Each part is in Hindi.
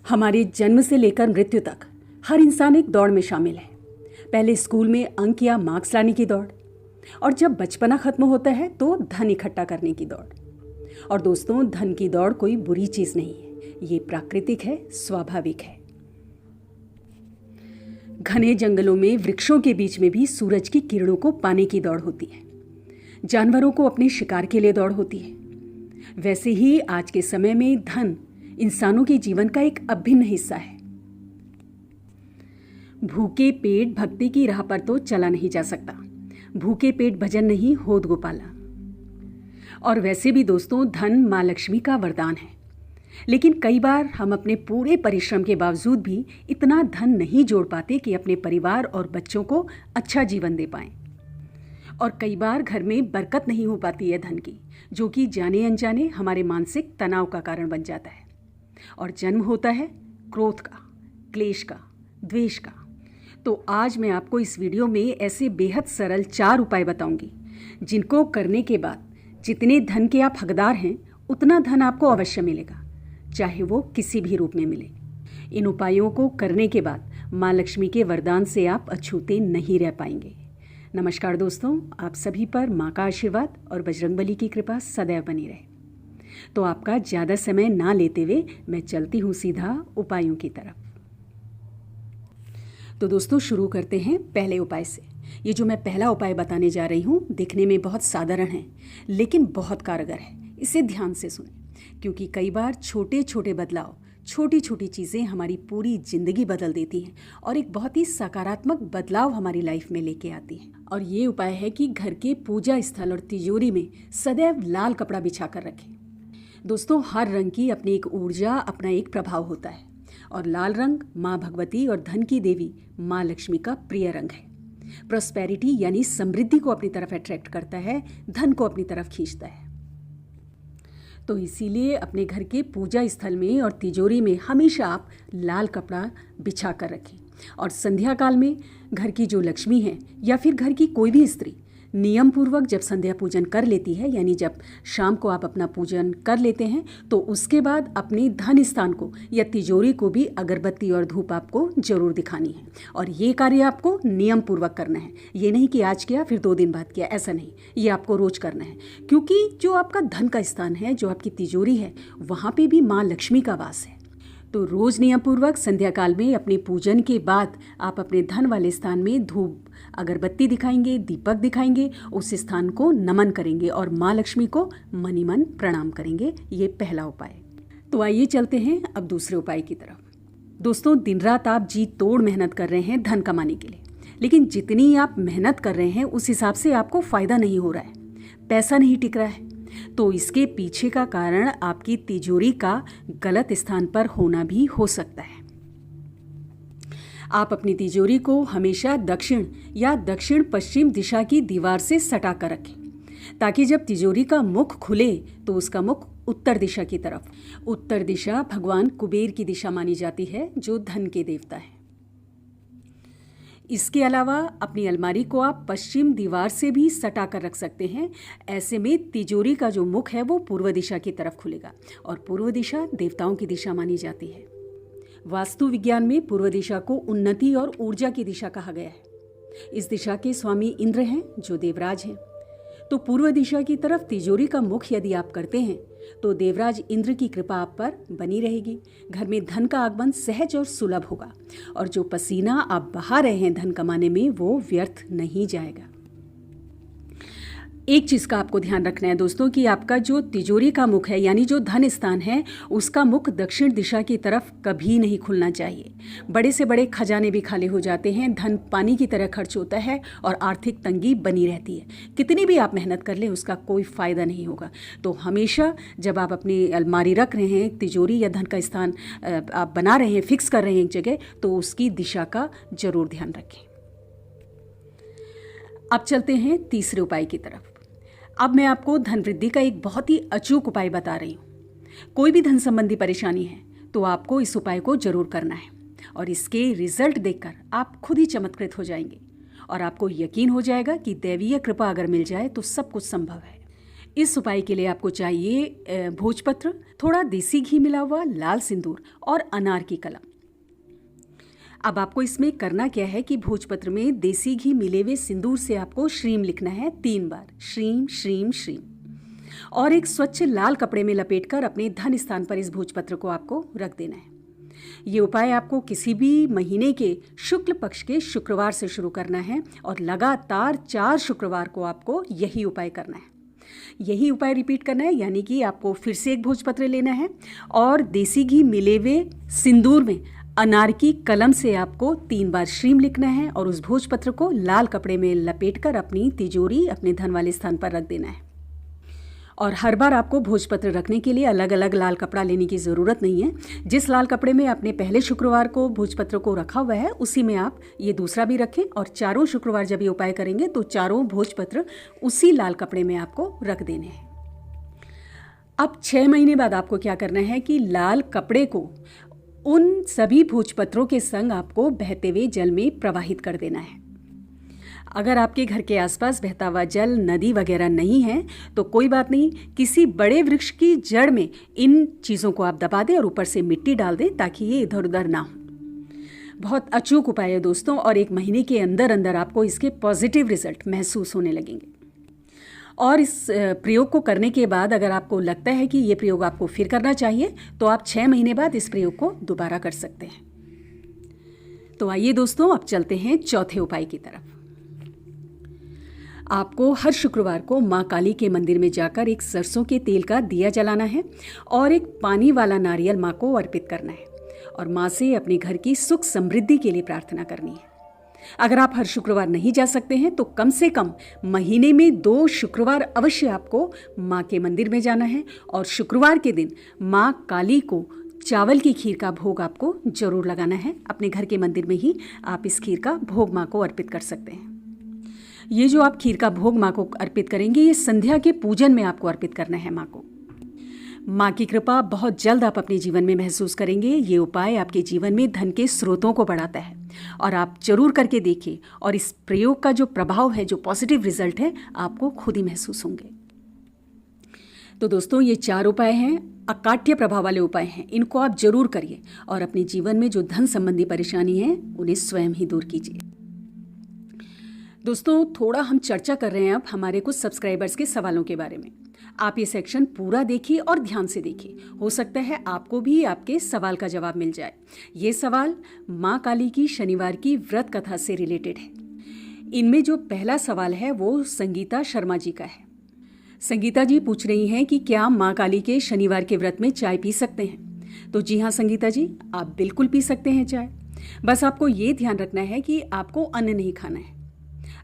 हमारे जन्म से लेकर मृत्यु तक हर इंसान एक दौड़ में शामिल है। पहले स्कूल में अंक या मार्क्स लाने की दौड़, और जब बचपना खत्म होता है तो धन इकट्ठा करने की दौड़। और दोस्तों, धन की दौड़ कोई बुरी चीज नहीं है, ये प्राकृतिक है, स्वाभाविक है। घने जंगलों में वृक्षों के बीच में भी सूरज की किरणों को पाने की दौड़ होती है। जानवरों को अपने शिकार के लिए दौड़ होती है। वैसे ही आज के समय में धन इंसानों के जीवन का एक अभिन्न हिस्सा है। भूखे पेट भक्ति की राह पर तो चला नहीं जा सकता, भूखे पेट भजन नहीं होत गोपाला। और वैसे भी दोस्तों, धन माँ लक्ष्मी का वरदान है, लेकिन कई बार हम अपने पूरे परिश्रम के बावजूद भी इतना धन नहीं जोड़ पाते कि अपने परिवार और बच्चों को अच्छा जीवन दे पाएं। और कई बार घर में बरकत नहीं हो पाती है धन की, जो कि जाने अनजाने हमारे मानसिक तनाव का कारण बन जाता है। और जन्म होता है क्रोध का, क्लेश का, द्वेष का। तो आज मैं आपको इस वीडियो में ऐसे बेहद सरल 4 उपाय बताऊंगी, जिनको करने के बाद जितने धन के आप हकदार हैं उतना धन आपको अवश्य मिलेगा, चाहे वो किसी भी रूप में मिले। इन उपायों को करने के बाद माँ लक्ष्मी के वरदान से आप अछूते नहीं रह पाएंगे। नमस्कार दोस्तों, आप सभी पर माँ का आशीर्वाद और बजरंगबली की कृपा सदैव बनी रहे। तो आपका ज़्यादा समय ना लेते हुए मैं चलती हूँ सीधा उपायों की तरफ। तो दोस्तों, शुरू करते हैं पहले उपाय से। ये जो मैं पहला उपाय बताने जा रही हूँ दिखने में बहुत साधारण है, लेकिन बहुत कारगर है। इसे ध्यान से सुनें, क्योंकि कई बार छोटे छोटे बदलाव, छोटी छोटी चीज़ें हमारी पूरी जिंदगी बदल देती हैं और एक बहुत ही सकारात्मक बदलाव हमारी लाइफ में लेके आती हैं। और ये उपाय है कि घर के पूजा स्थल और तिजोरी में सदैव लाल कपड़ा बिछा कर रखें। दोस्तों, हर रंग की अपनी एक ऊर्जा, अपना एक प्रभाव होता है, और लाल रंग माँ भगवती और धन की देवी माँ लक्ष्मी का प्रिय रंग है। प्रॉस्पेरिटी यानी समृद्धि को अपनी तरफ अट्रैक्ट करता है, धन को अपनी तरफ खींचता है। तो इसीलिए अपने घर के पूजा स्थल में और तिजोरी में हमेशा आप लाल कपड़ा बिछा कर रखें। और संध्या काल में घर की जो लक्ष्मी है या फिर घर की कोई भी स्त्री नियम पूर्वक जब संध्या पूजन कर लेती है, यानी जब शाम को आप अपना पूजन कर लेते हैं, तो उसके बाद अपने धन स्थान को या तिजोरी को भी अगरबत्ती और धूप आपको जरूर दिखानी है। और ये कार्य आपको नियम पूर्वक करना है। ये नहीं कि आज किया फिर 2 दिन बाद किया, ऐसा नहीं, ये आपको रोज करना है। क्योंकि जो आपका धन का स्थान है, जो आपकी तिजोरी है, वहाँ पे भी माँ लक्ष्मी का वास है। तो रोज नियम पूर्वक संध्या काल में अपने पूजन के बाद आप अपने धन वाले स्थान में धूप अगरबत्ती दिखाएंगे, दीपक दिखाएंगे, उस स्थान को नमन करेंगे और माँ लक्ष्मी को मन ही मन प्रणाम करेंगे। ये पहला उपाय। तो आइए चलते हैं अब दूसरे उपाय की तरफ। दोस्तों, दिन रात आप जी तोड़ मेहनत कर रहे हैं धन कमाने के लिए, लेकिन जितनी आप मेहनत कर रहे हैं उस हिसाब से आपको फायदा नहीं हो रहा है, पैसा नहीं टिक रहा है। तो इसके पीछे का कारण आपकी तिजोरी का गलत स्थान पर होना भी हो सकता है। आप अपनी तिजोरी को हमेशा दक्षिण या दक्षिण पश्चिम दिशा की दीवार से सटा कर रखें, ताकि जब तिजोरी का मुख खुले तो उसका मुख उत्तर दिशा की तरफ। उत्तर दिशा भगवान कुबेर की दिशा मानी जाती है, जो धन के देवता है। इसके अलावा अपनी अलमारी को आप पश्चिम दीवार से भी सटा कर रख सकते हैं। ऐसे में तिजोरी का जो मुख है वो पूर्व दिशा की तरफ खुलेगा, और पूर्व दिशा देवताओं की दिशा मानी जाती है। वास्तु विज्ञान में पूर्व दिशा को उन्नति और ऊर्जा की दिशा कहा गया है। इस दिशा के स्वामी इंद्र हैं, जो देवराज हैं। तो पूर्व दिशा की तरफ तिजोरी का मुख यदि आप करते हैं तो देवराज इंद्र की कृपा आप पर बनी रहेगी। घर में धन का आगमन सहज और सुलभ होगा, और जो पसीना आप बहा रहे हैं धन कमाने में, वो व्यर्थ नहीं जाएगा। एक चीज़ का आपको ध्यान रखना है दोस्तों, कि आपका जो तिजोरी का मुख है, यानी जो धन स्थान है, उसका मुख दक्षिण दिशा की तरफ कभी नहीं खुलना चाहिए। बड़े से बड़े खजाने भी खाली हो जाते हैं, धन पानी की तरह खर्च होता है और आर्थिक तंगी बनी रहती है। कितनी भी आप मेहनत कर लें, उसका कोई फ़ायदा नहीं होगा। तो हमेशा जब आप अपनी अलमारी रख रहे हैं, तिजोरी या धन का स्थान आप बना रहे हैं, फिक्स कर रहे हैं एक जगह, तो उसकी दिशा का जरूर ध्यान रखें। अब चलते हैं तीसरे उपाय की तरफ। अब मैं आपको धन वृद्धि का एक बहुत ही अचूक उपाय बता रही हूँ। कोई भी धन संबंधी परेशानी है तो आपको इस उपाय को जरूर करना है, और इसके रिजल्ट देखकर आप खुद ही चमत्कृत हो जाएंगे और आपको यकीन हो जाएगा कि दैवीय कृपा अगर मिल जाए तो सब कुछ संभव है। इस उपाय के लिए आपको चाहिए भोजपत्र, थोड़ा देसी घी मिला हुआ, लाल सिंदूर और अनार की कलम। अब आपको इसमें करना क्या है कि भोजपत्र में देसी घी मिले हुए सिंदूर से आपको श्रीम लिखना है 3 बार, श्रीम श्रीम श्रीम, और एक स्वच्छ लाल कपड़े में लपेटकर अपने धन स्थान पर इस भोजपत्र को आपको रख देना है। ये उपाय आपको किसी भी महीने के शुक्ल पक्ष के शुक्रवार से शुरू करना है और लगातार 4 शुक्रवार को आपको यही उपाय करना है। यही उपाय रिपीट करना है, यानी कि आपको फिर से एक भोजपत्र लेना है और देसी घी मिले हुए सिंदूर में अनार की कलम से आपको 3 बार श्रीम लिखना है और उस भोजपत्र को लाल कपड़े में लपेटकर अपनी तिजोरी, अपने धन वाले स्थान पर रख देना है। और हर बार आपको भोजपत्र रखने के लिए अलग अलग लाल कपड़ा लेने की ज़रूरत नहीं है। जिस लाल कपड़े में आपने पहले शुक्रवार को भोजपत्र को रखा हुआ है उसी में आप ये दूसरा भी रखें और चारों शुक्रवार जब ये उपाय करेंगे तो चारों भोजपत्र उसी लाल कपड़े में आपको रख देने हैं। अब 6 महीने बाद आपको क्या करना है कि लाल कपड़े को उन सभी भोजपत्रों के संग आपको बहते हुए जल में प्रवाहित कर देना है। अगर आपके घर के आसपास बहता हुआ जल, नदी वगैरह नहीं है तो कोई बात नहीं, किसी बड़े वृक्ष की जड़ में इन चीज़ों को आप दबा दें और ऊपर से मिट्टी डाल दें ताकि ये इधर उधर ना हो। बहुत अचूक उपाय है दोस्तों, और 1 महीने के अंदर अंदर आपको इसके पॉजिटिव रिजल्ट महसूस होने लगेंगे। और इस प्रयोग को करने के बाद अगर आपको लगता है कि ये प्रयोग आपको फिर करना चाहिए तो आप 6 महीने बाद इस प्रयोग को दोबारा कर सकते हैं। तो आइए दोस्तों, अब चलते हैं चौथे उपाय की तरफ। आपको हर शुक्रवार को माँ काली के मंदिर में जाकर एक सरसों के तेल का दिया जलाना है और एक पानी वाला नारियल माँ को अर्पित करना है और माँ से अपने घर की सुख समृद्धि के लिए प्रार्थना करनी है। अगर आप हर शुक्रवार नहीं जा सकते हैं तो कम से कम महीने में 2 शुक्रवार अवश्य आपको माँ के मंदिर में जाना है और शुक्रवार के दिन माँ काली को चावल की खीर का भोग आपको जरूर लगाना है। अपने घर के मंदिर में ही आप इस खीर का भोग माँ को अर्पित कर सकते हैं। ये जो आप खीर का भोग माँ को अर्पित करेंगे, ये संध्या के पूजन में आपको अर्पित करना है माँ को। माँ की कृपा बहुत जल्द आप अपने जीवन में महसूस करेंगे। ये उपाय आपके जीवन में धन के स्रोतों को बढ़ाता है और आप जरूर करके देखिए और इस प्रयोग का जो प्रभाव है, जो पॉजिटिव रिजल्ट है, आपको खुद ही महसूस होंगे। तो दोस्तों, ये 4 उपाय हैं, अकाट्य प्रभाव वाले उपाय हैं। इनको आप जरूर करिए और अपने जीवन में जो धन संबंधी परेशानी है उन्हें स्वयं ही दूर कीजिए। दोस्तों, थोड़ा हम चर्चा कर रहे हैं अब हमारे कुछ सब्सक्राइबर्स के सवालों के बारे में। आप ये सेक्शन पूरा देखिए और ध्यान से देखिए, हो सकता है आपको भी आपके सवाल का जवाब मिल जाए। ये सवाल माँ काली की शनिवार की व्रत कथा से रिलेटेड है। इनमें जो पहला सवाल है वो संगीता शर्मा जी का है। संगीता जी पूछ रही हैं कि क्या माँ काली के शनिवार के व्रत में चाय पी सकते हैं? तो जी हाँ संगीता जी, आप बिल्कुल पी सकते हैं चाय। बस आपको ये ध्यान रखना है कि आपको अन्न नहीं खाना है।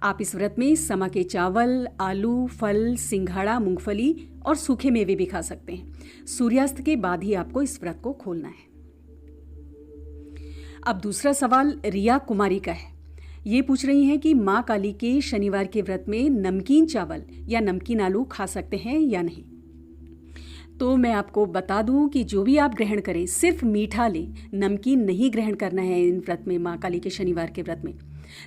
आप इस व्रत में समा के चावल, आलू, फल, सिंघाड़ा, मूंगफली और सूखे मेवे भी खा सकते हैं। सूर्यास्त के बाद ही आपको इस व्रत को खोलना है। अब दूसरा सवाल रिया कुमारी का है। ये पूछ रही हैं कि माँ काली के शनिवार के व्रत में नमकीन चावल या नमकीन आलू खा सकते हैं या नहीं। तो मैं आपको बता दूं कि जो भी आप ग्रहण करें सिर्फ मीठा लें, नमकीन नहीं ग्रहण करना है इन व्रत में, माँ काली के शनिवार के व्रत में।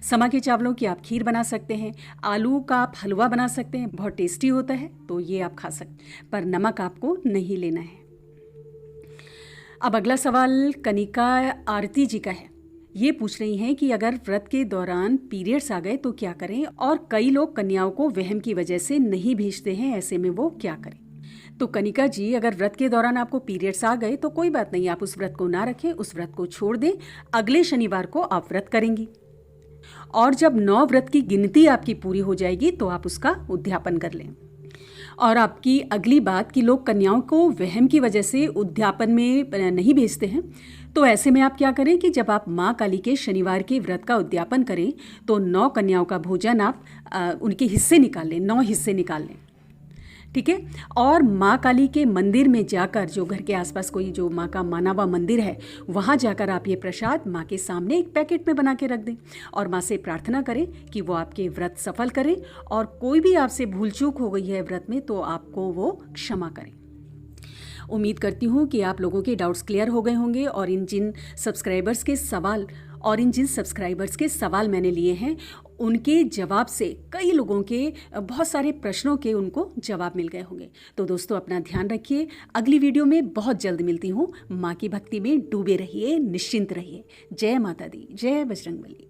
समा के चावलों की आप खीर बना सकते हैं, आलू का आप हलवा बना सकते हैं, बहुत टेस्टी होता है, तो ये आप खा सकते हैं, पर नमक आपको नहीं लेना है। अब अगला सवाल कनिका आरती जी का है। ये पूछ रही हैं कि अगर व्रत के दौरान पीरियड्स आ गए तो क्या करें, और कई लोग कन्याओं को वहम की वजह से नहीं भेजते हैं, ऐसे में वो क्या करें। तो कनिका जी, अगर व्रत के दौरान आपको पीरियड्स आ गए तो कोई बात नहीं, आप उस व्रत को ना रखें, उस व्रत को छोड़ दें। अगले शनिवार को आप व्रत करेंगी और जब 9 व्रत की गिनती आपकी पूरी हो जाएगी तो आप उसका उद्यापन कर लें। और आपकी अगली बात कि लोग कन्याओं को वहम की वजह से उद्यापन में नहीं भेजते हैं, तो ऐसे में आप क्या करें कि जब आप माँ काली के शनिवार के व्रत का उद्यापन करें तो 9 कन्याओं का भोजन आप उनके हिस्से निकाल लें, 9 हिस्से निकाल लें, ठीक है। और माँ काली के मंदिर में जाकर, जो घर के आसपास कोई जो माँ का माना हुआ मंदिर है, वहाँ जाकर आप ये प्रसाद माँ के सामने एक पैकेट में बना के रख दें और माँ से प्रार्थना करें कि वो आपके व्रत सफल करें और कोई भी आपसे भूल चूक हो गई है व्रत में तो आपको वो क्षमा करें। उम्मीद करती हूँ कि आप लोगों के डाउट्स क्लियर हो गए होंगे और जिन सब्सक्राइबर्स के सवाल मैंने लिए हैं उनके जवाब से कई लोगों के बहुत सारे प्रश्नों के उनको जवाब मिल गए होंगे। तो दोस्तों अपना ध्यान रखिए, अगली वीडियो में बहुत जल्द मिलती हूँ। माँ की भक्ति में डूबे रहिए, निश्चिंत रहिए। जय माता दी, जय बजरंगबली।